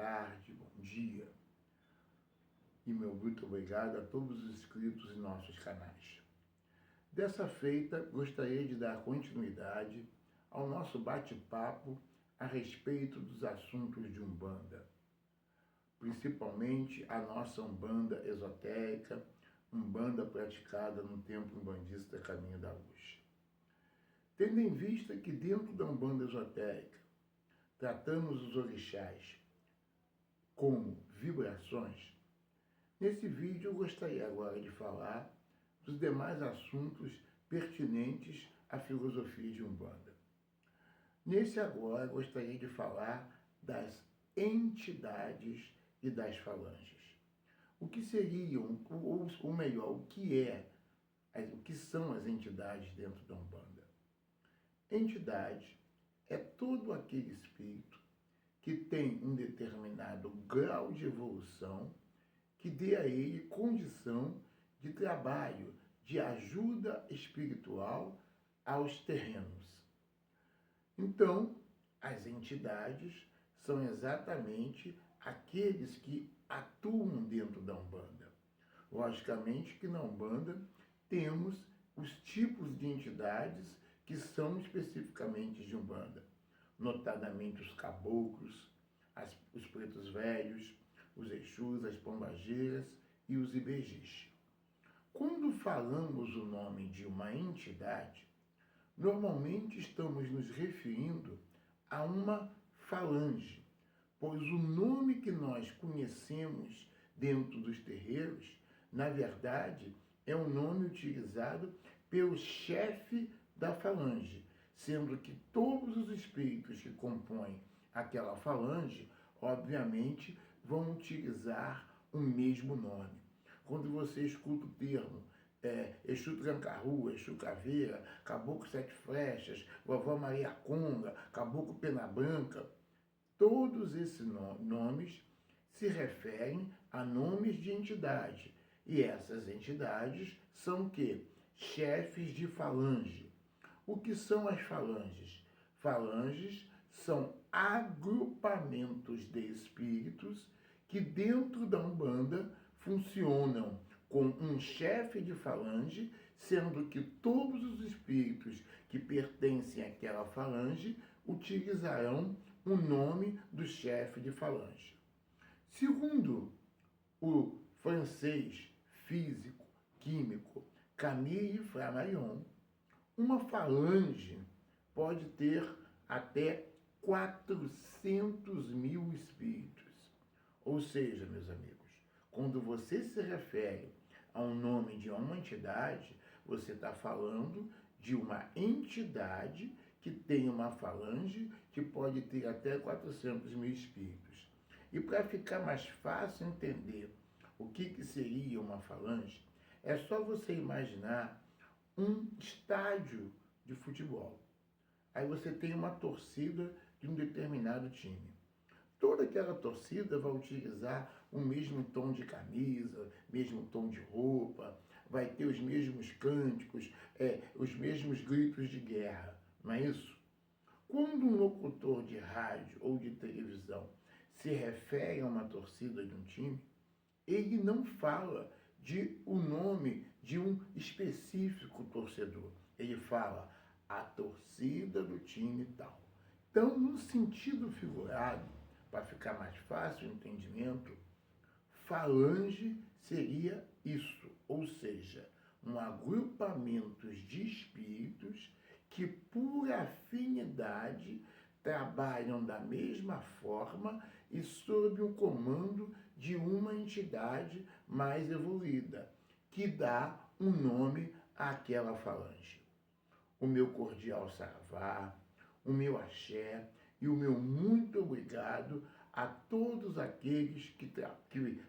tarde, bom dia. E meu muito obrigado a todos os inscritos em nossos canais. Dessa feita, gostaria de dar continuidade ao nosso bate-papo a respeito dos assuntos de Umbanda, principalmente a nossa Umbanda esotérica, Umbanda praticada no Templo Umbandista Caminho da Luz. Tendo em vista que dentro da Umbanda esotérica tratamos os orixás como vibrações, nesse vídeo eu gostaria agora de falar dos demais assuntos pertinentes à filosofia de Umbanda. Nesse agora gostaria de falar das entidades e das falanges. O que seriam, ou melhor, o que são as entidades dentro da Umbanda? Entidade é todo aquele espírito que tem um determinado grau de evolução que dê a ele condição de trabalho, de ajuda espiritual aos terrenos. Então, as entidades são exatamente aqueles que atuam dentro da Umbanda. Logicamente que na Umbanda temos os tipos de entidades que são especificamente de Umbanda, notadamente os caboclos, os pretos velhos, os exus, as pombageiras e os ibejis. Quando falamos o nome de uma entidade, normalmente estamos nos referindo a uma falange, pois o nome que nós conhecemos dentro dos terreiros, na verdade, é um nome utilizado pelo chefe da falange, sendo que todos os espíritos que compõem aquela falange, obviamente, vão utilizar o mesmo nome. Quando você escuta o termo Exu Tranca-Rua, Exu Caveira, Caboclo Sete Flechas, Vovó Maria Conga, Caboclo Pena Branca, todos esses nomes se referem a nomes de entidade. E essas entidades são o quê? Chefes de falange. O que são as falanges? Falanges são agrupamentos de espíritos que dentro da Umbanda funcionam com um chefe de falange, sendo que todos os espíritos que pertencem àquela falange utilizarão o nome do chefe de falange. Segundo o francês físico, químico Camille Flammarion, uma falange pode ter até 400 mil espíritos. Ou seja, meus amigos, quando você se refere a um nome de uma entidade, você está falando de uma entidade que tem uma falange que pode ter até 400 mil espíritos. E para ficar mais fácil entender o que seria uma falange, é só você imaginar um estádio de futebol. Aí você tem uma torcida de um determinado time. Toda aquela torcida vai utilizar o mesmo tom de camisa, mesmo tom de roupa, vai ter os mesmos cânticos, os mesmos gritos de guerra, não é isso? Quando um locutor de rádio ou de televisão se refere a uma torcida de um time, ele não fala de o nome de um específico torcedor. Ele fala a torcida do time tal. Então, no sentido figurado, para ficar mais fácil o entendimento, falange seria isso, ou seja, um agrupamento de espíritos que, por afinidade, trabalham da mesma forma e sob o comando de uma entidade mais evoluída, que dá um nome àquela falange. O meu cordial saravá, o meu axé e o meu muito obrigado a todos aqueles que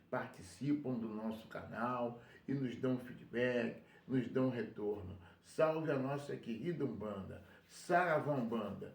participam do nosso canal e nos dão feedback, nos dão retorno. Salve a nossa querida Umbanda, Saravá Umbanda,